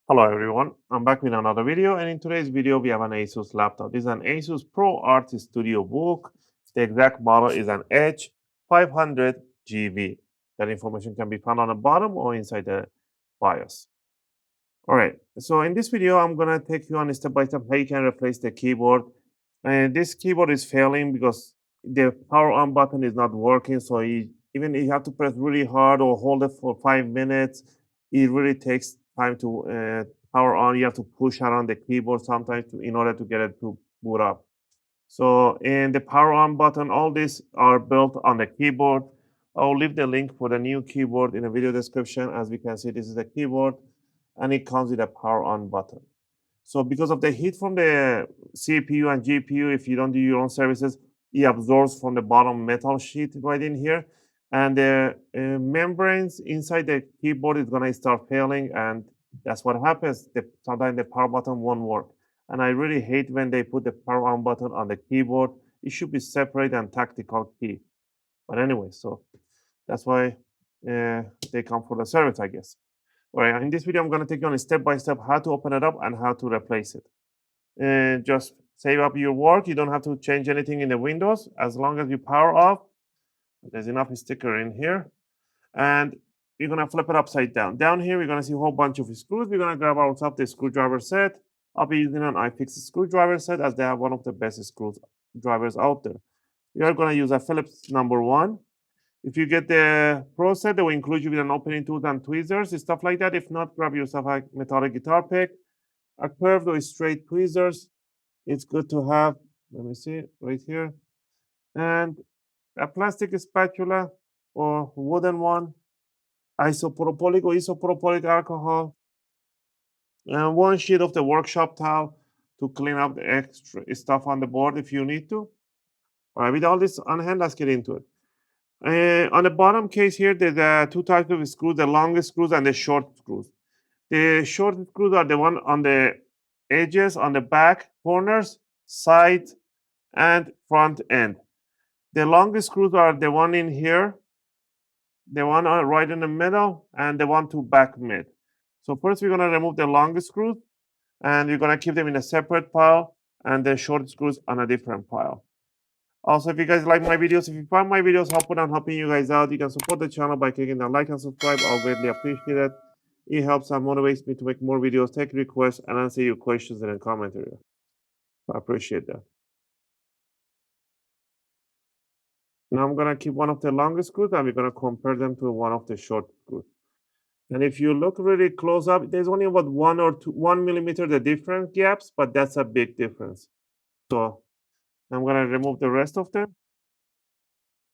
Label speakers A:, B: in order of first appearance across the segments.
A: Hello everyone, I'm back with another video, and in today's video we have an Asus laptop. This is an Asus ProArtStudioBook. The exact model is an H500GV. That information can be found on the bottom or inside the BIOS. Alright, so in this video I'm going to take you on step by step how you can replace the keyboard. And this keyboard is failing because the power on button is not working, so even if you have to press really hard or hold it for 5 minutes, it really takes time to power on. You have to push around the keyboard sometimes in order to get it to boot up. So in the power on button, all these are built on the keyboard. I'll leave the link for the new keyboard in the video description. As we can see, this is the keyboard and it comes with a power on button. So because of the heat from the CPU and GPU, if you don't do your own services, it absorbs from the bottom metal sheet right in here. And the membranes inside the keyboard is going to start failing, and that's what happens. Sometimes the power button won't work. And I really hate when they put the power on button on the keyboard. It should be separate and tactical key. But anyway, so that's why they come for the service, I guess. All right, in this video, I'm going to take you on a step-by-step how to open it up and how to replace it. And just save up your work. You don't have to change anything in the Windows. As long as you power off, there's enough sticker in here. And we're going to flip it upside down. Down here, we're going to see a whole bunch of screws. We're going to grab ourselves the screwdriver set. I'll be using an iFix screwdriver set, as they have one of the best screwdrivers out there. We are going to use a Phillips #1. If you get the Pro set, they will include you with an opening tool and tweezers, stuff like that. If not, grab yourself a metallic guitar pick, a curved or straight tweezers. It's good to have. Let me see, right here. And a plastic spatula or wooden one, isopropylic or isopropylic alcohol, and one sheet of the workshop towel to clean up the extra stuff on the board if you need to. All right, with all this on hand, let's get into it. On the bottom case here, there's two types of screws, the long screws and the short screws. The short screws are the one on the edges, on the back corners, side, and front end. The long screws are the one in here, the one right in the middle, and the one to back mid. So first we're going to remove the long screws, and we're going to keep them in a separate pile, and the short screws on a different pile. Also, if you guys like my videos, if you find my videos helpful and helping you guys out, you can support the channel by clicking the like and subscribe. I'll greatly appreciate it. It helps and motivates me to make more videos, take requests, and answer your questions in the comment area. I appreciate that. Now I'm going to keep one of the longest screws and we're going to compare them to one of the short screws. And if you look really close up, there's only about 1 millimeter the different gaps, but that's a big difference. So I'm going to remove the rest of them.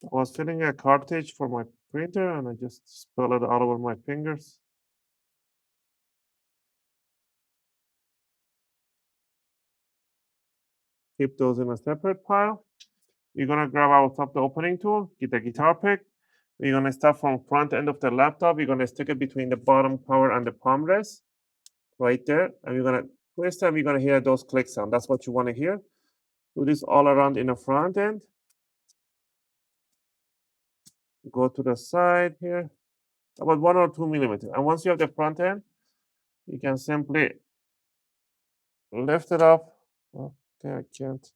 A: I was filling a cartridge for my printer and I just spilled it all over my fingers. Keep those in a separate pile. We're going to grab our top the opening tool, get the guitar pick. We're going to start from front end of the laptop. We're going to stick it between the bottom power and the palm rest right there. And we're going to twist and we're going to hear those click sound. That's what you want to hear. Do this all around in the front end. Go to the side here, about 1 or 2 millimeters. And once you have the front end, you can simply lift it up. Okay, I can't.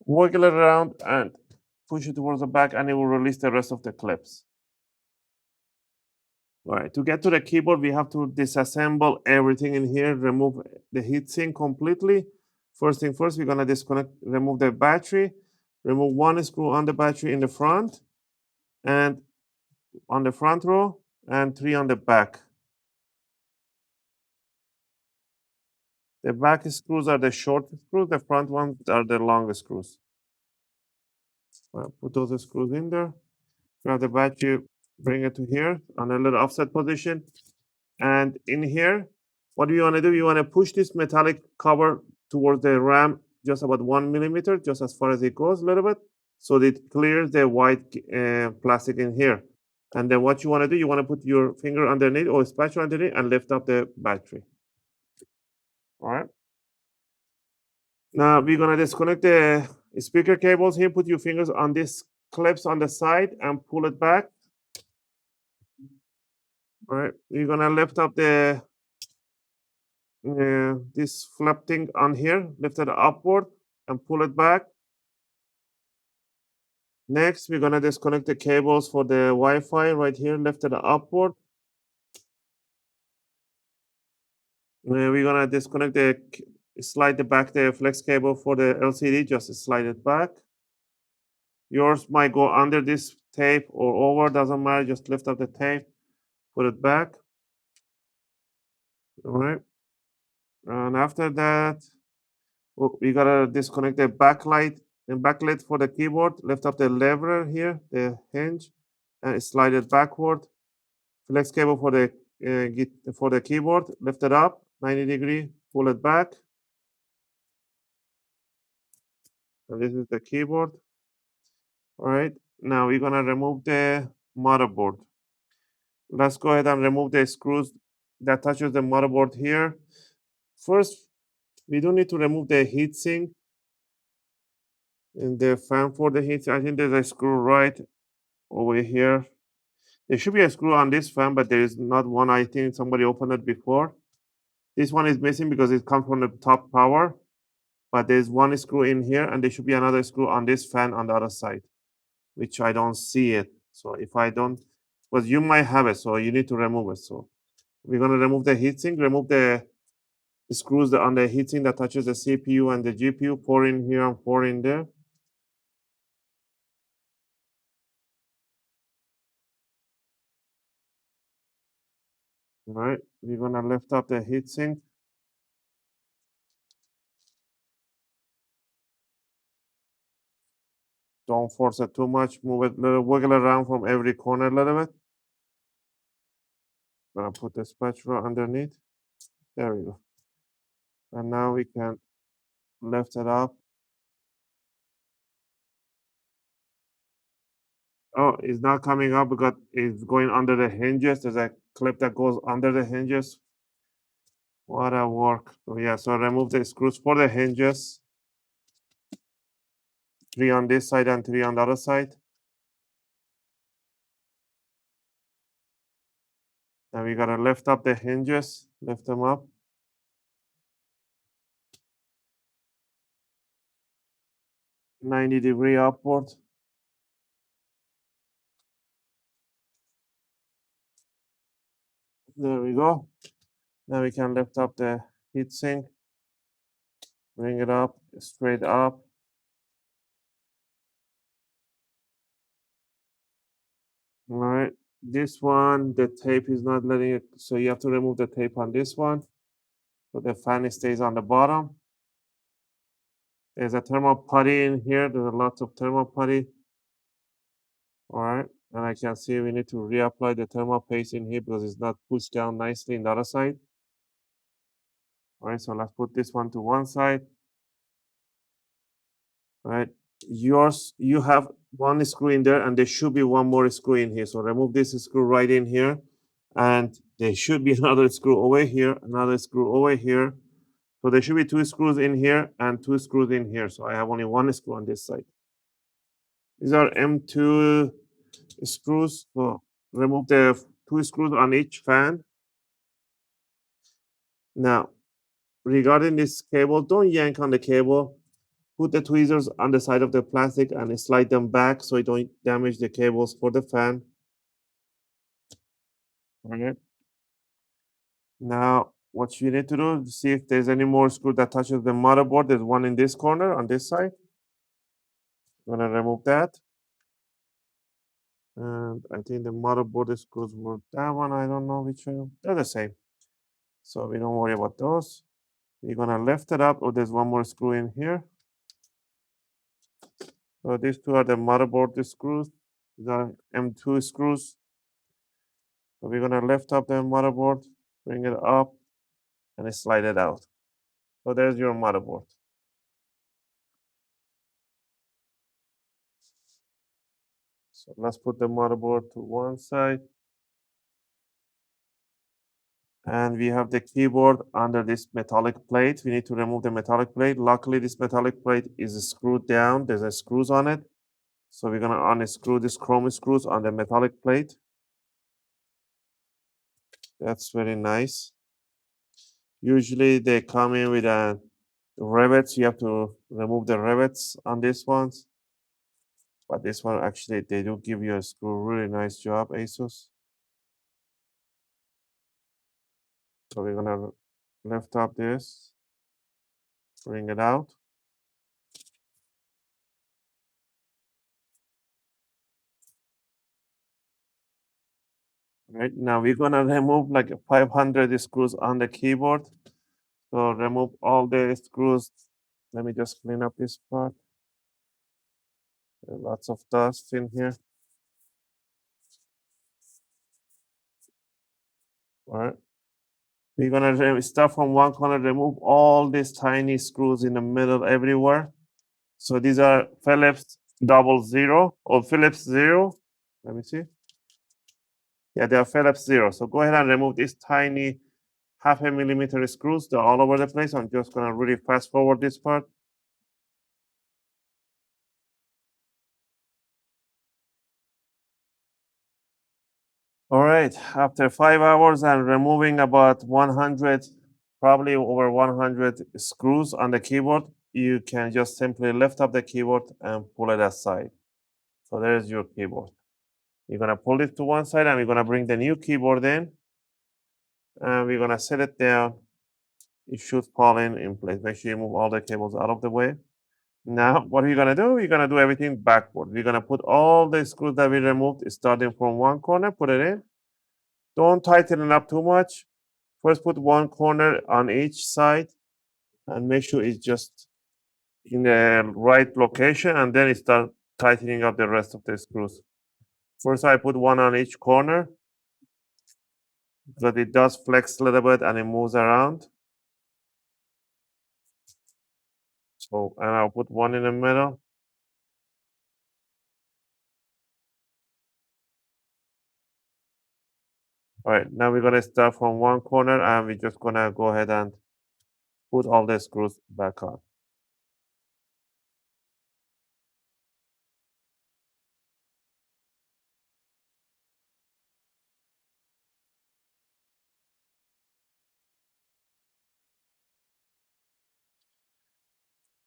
A: Wiggle it around and push it towards the back, and it will release the rest of the clips. All right, to get to the keyboard, we have to disassemble everything in here, remove the heatsink completely. First thing first, we're going to remove the battery, remove one screw on the battery in the front, and on the front row, and 3 on the back. The back screws are the short screws, the front ones are the long screws. Put those screws in there, grab the battery, bring it to here on a little offset position. And in here, what do you want to do? You want to push this metallic cover towards the RAM just about 1 millimeter, just as far as it goes a little bit, so that it clears the white plastic in here. And then what you want to do, you want to put your finger underneath or spatula underneath and lift up the battery. All right. Now we're going to disconnect the speaker cables here. Put your fingers on this clips on the side and pull it back. All right, you're gonna lift up the this flap thing on here, lift it upward and pull it back. Next, we're gonna disconnect the cables for the Wi-Fi right here, lift it upward. We're gonna disconnect slide the back the flex cable for the LCD, just slide it back. Yours might go under this tape or over, doesn't matter, just lift up the tape, put it back. All right. And after that, we gotta disconnect the backlight for the keyboard, lift up the lever here, the hinge, and slide it backward. Flex cable for the keyboard, lift it up 90 degree, pull it back. And this is the keyboard. All right, now we're gonna remove the motherboard. Let's go ahead and remove the screws that touches the motherboard here. First, we don't need to remove the heatsink and the fan for the heat. I think there's a screw right over here. There should be a screw on this fan, but there is not one. I think somebody opened it before. This one is missing because it comes from the top power, but there's one screw in here, and there should be another screw on this fan on the other side, which I don't see it. So if I don't, well, you might have it, so you need to remove it. So we're gonna remove the heatsink, remove the screws on the heatsink that touches the CPU and the GPU, 4 in here and 4 in there. All right, we're gonna lift up the heatsink. Don't force it too much. Move it, wiggle around from every corner a little bit. Gonna put the spatula underneath. There we go. And now we can lift it up. Oh, it's not coming up because it's going under the hinges. There's a clip that goes under the hinges. What a work. So yeah, so remove the screws for the hinges. 3 on this side and 3 on the other side. And we gotta lift up the hinges, lift them up. 90 degree upward. There we go. Now we can lift up the heatsink, bring it up, straight up. All right. This one, the tape is not letting it, so you have to remove the tape on this one. So the fan stays on the bottom. There's a thermal putty in here. There's a lot of thermal putty. All right. And I can see we need to reapply the thermal paste in here because it's not pushed down nicely in the other side. All right. So let's put this one to one side. All right. You have one screw in there and there should be one more screw in here. So remove this screw right in here. And there should be another screw over here, another screw over here. So there should be 2 screws in here and 2 screws in here. So I have only 1 screw on this side. These are M2 screws. So remove the 2 screws on each fan. Now, regarding this cable, don't yank on the cable. Put the tweezers on the side of the plastic and slide them back so you don't damage the cables for the fan. Okay. Now, what you need to do is see if there's any more screw that touches the motherboard. There's one in this corner on this side. I'm gonna remove that. And I think the motherboard screws were that one. I don't know which one. They're the same. So we don't worry about those. We're gonna lift it up. Oh, there's one more screw in here. So these 2 are the motherboard screws. These are M2 screws. So we're gonna lift up the motherboard, bring it up, and slide it out. So there's your motherboard. So let's put the motherboard to one side. And we have the keyboard under this metallic plate. We need to remove the metallic plate. Luckily, this metallic plate is screwed down. There's a screws on it. So we're gonna unscrew this chrome screws on the metallic plate. That's very nice. Usually they come in with a rivets. You have to remove the rivets on these ones. But this one actually they do give you a screw. Really nice job, Asus. So we're gonna lift up this, bring it out. Right now we're gonna remove like 500 screws on the keyboard. So remove all the screws. Let me just clean up this part. Lots of dust in here. All right. We're gonna start from one corner, remove all these tiny screws in the middle everywhere. So these are Phillips 00 or Phillips 0. Let me see. Yeah, they are Phillips 0. So go ahead and remove these tiny half a millimeter screws. They're all over the place. I'm just gonna really fast forward this part. All right, after 5 hours and removing about 100, probably over 100 screws on the keyboard, you can just simply lift up the keyboard and pull it aside. So there's your keyboard. You're gonna pull it to one side and we're gonna bring the new keyboard in and we're gonna set it down. It should fall in place. Make sure you move all the cables out of the way. Now, what are you gonna do? We're gonna do everything backward. We're gonna put all the screws that we removed, starting from one corner, put it in. Don't tighten it up too much. First, put one corner on each side and make sure it's just in the right location, and then start tightening up the rest of the screws. First, I put one on each corner because it does flex a little bit and it moves around. So, and I'll put one in the middle. All right, now we're gonna start from one corner and we're just gonna go ahead and put all the screws back on.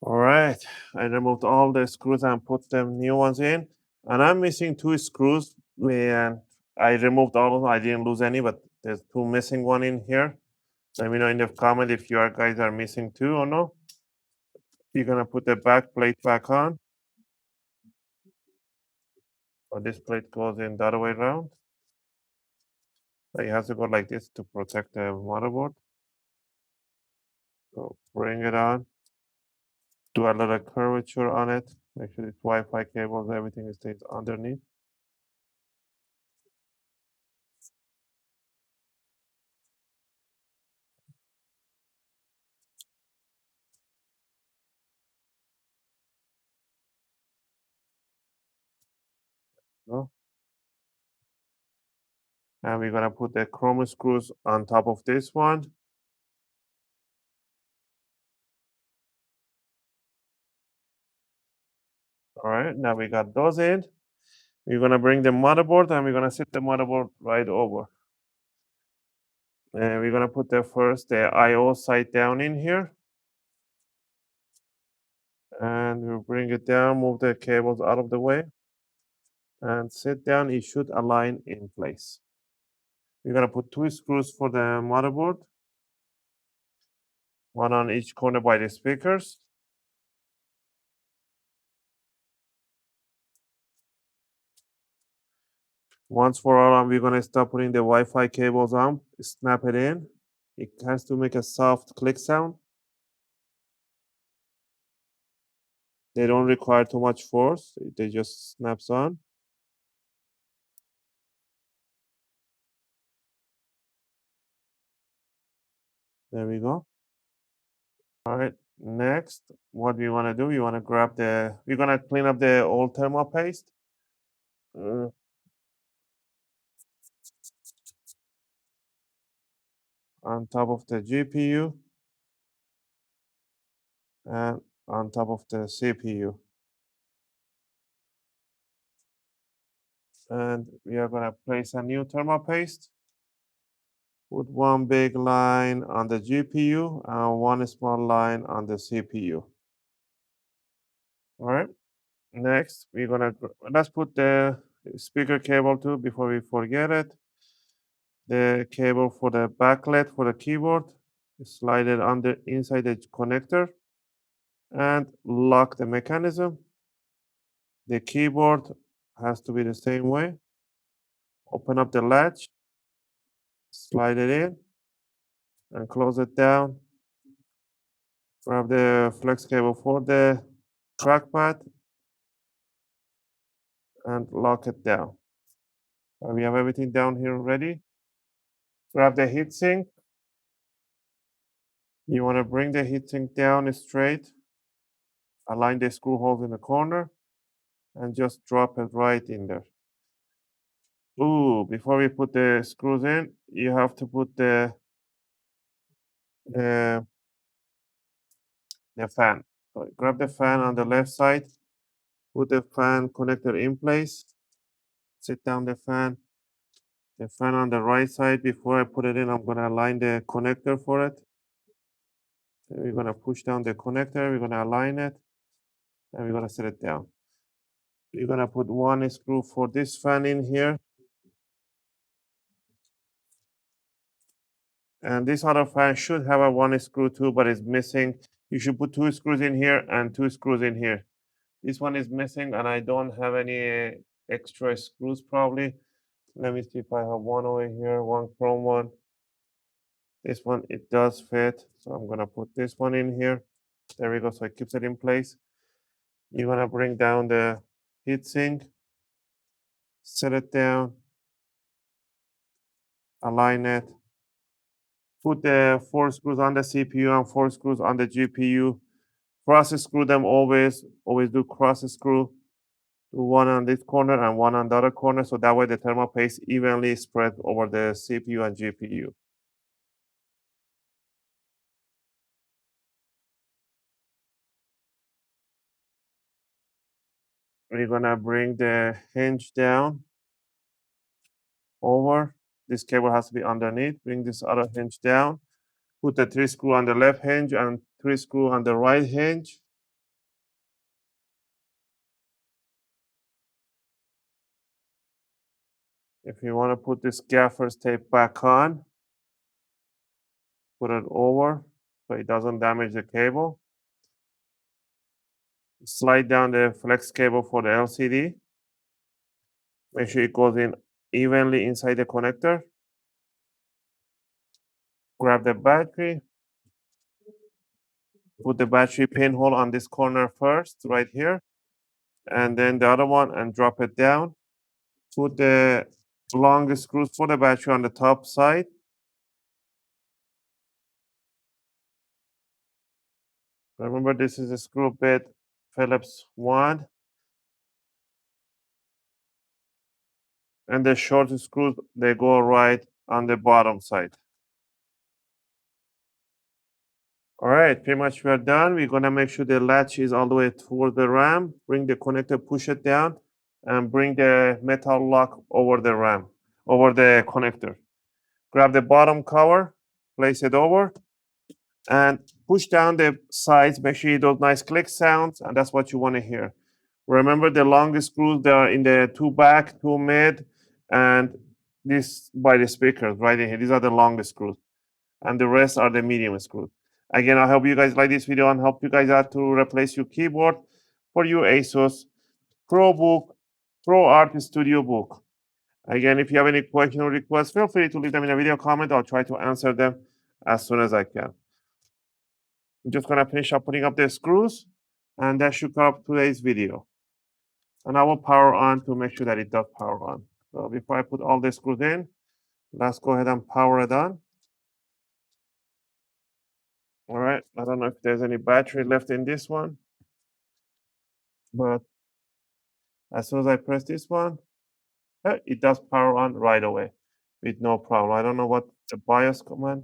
A: All right, I removed all the screws and put them new ones in. And I'm missing two screws. And I removed all of them. I didn't lose any, but there's two missing one in here. Let me know in the comment if you guys are missing two or no. You're gonna put the back plate back on. So this plate goes in the other way around. So it has to go like this to protect the motherboard. So bring it on. Do a little curvature on it. Make sure it's Wi-Fi cables, everything stays underneath. No? And we're gonna put the chrome screws on top of this one. All right, now we got those in. We're gonna bring the motherboard and we're gonna set the motherboard right over. And we're gonna put the I/O side down in here. And we'll bring it down, move the cables out of the way, and sit down. It should align in place. We're gonna put two screws for the motherboard, one on each corner by the speakers. Once for all, we're gonna start putting the Wi-Fi cables on, snap it in. It has to make a soft click sound. They don't require too much force. They just snaps on. There we go. All right. Next, what we want to do, we want to we're going to clean up the old thermal paste. Uh, on top of the GPU and on top of the CPU. And we are going to place a new thermal paste. Put one big line on the GPU and one small line on the CPU. All right. Next, we're gonna let's put the speaker cable too before we forget it. The cable for the backlight for the keyboard. Slide it under inside the connector and lock the mechanism. The keyboard has to be the same way. Open up the latch, slide it in, and close it down. Grab the flex cable for the trackpad and lock it down. We have everything down here ready. Grab the heatsink. You want to bring the heatsink down straight. Align the screw holes in the corner and just drop it right in there. Ooh, before we put the screws in, you have to put uh, the fan. So grab the fan on the left side, put the fan connector in place, sit down the fan on the right side. Before I put it in, I'm going to align the connector for it. Then we're going to push down the connector, we're going to align it, and we're going to set it down. We're going to put one screw for this fan in here. And this other fan should have a one screw too, but it's missing. You should put two screws in here and two screws in here. This one is missing and I don't have any extra screws probably. Let me see if I have one over here, one chrome one. This one, it does fit. So I'm gonna put this one in here. There we go, so it keeps it in place. You're gonna bring down the heatsink, set it down, align it. Put the 4 screws on the CPU and 4 screws on the GPU. Cross screw them always. Always do cross screw. Do one on this corner and one on the other corner, so that way the thermal paste evenly spread over the CPU and GPU. We're gonna bring the hinge down over. This cable has to be underneath. Bring this other hinge down. Put the 3 screw on the left hinge and 3 screw on the right hinge. If you want to put this gaffer's tape back on, put it over so it doesn't damage the cable. Slide down the flex cable for the LCD. Make sure it goes in evenly inside the connector. Grab the battery. Put the battery pinhole on this corner first, right here. And then the other one and drop it down. Put the long screws for the battery on the top side. Remember, this is a screw bit Phillips 1. And the short screws, they go right on the bottom side. All right, pretty much we're done. We're gonna make sure the latch is all the way toward the RAM. Bring the connector, push it down, and bring the metal lock over the RAM, over the connector. Grab the bottom cover, place it over, and push down the sides. Make sure you do nice click sounds, and that's what you want to hear. Remember the longest screws, they are in the two back, two mid, and this by the speakers right in here. These are the longest screws, and the rest are the medium screws. Again, I hope you guys like this video and help you guys out to replace your keyboard for your Asus ProArtStudioBook. Again, if you have any question or requests, feel free to leave them in a video comment. I'll try to answer them as soon as I can. I'm just gonna finish up putting up the screws, and that should cover up today's video. And I will power on to make sure that it does power on. So before I put all the screws in, let's go ahead and power it on. All right, I don't know if there's any battery left in this one, but as soon as I press this one, it does power on right away with no problem. I don't know what the BIOS command.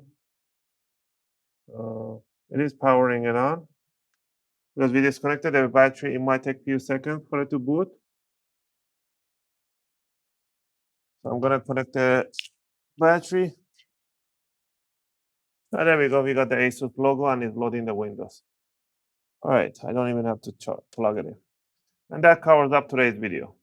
A: It is powering it on. Because we disconnected the battery, it might take a few seconds for it to boot. So I'm gonna connect the battery. And there we go. We got the Asus logo and it's loading the Windows. All right, I don't even have to plug it in. And that covers up today's video.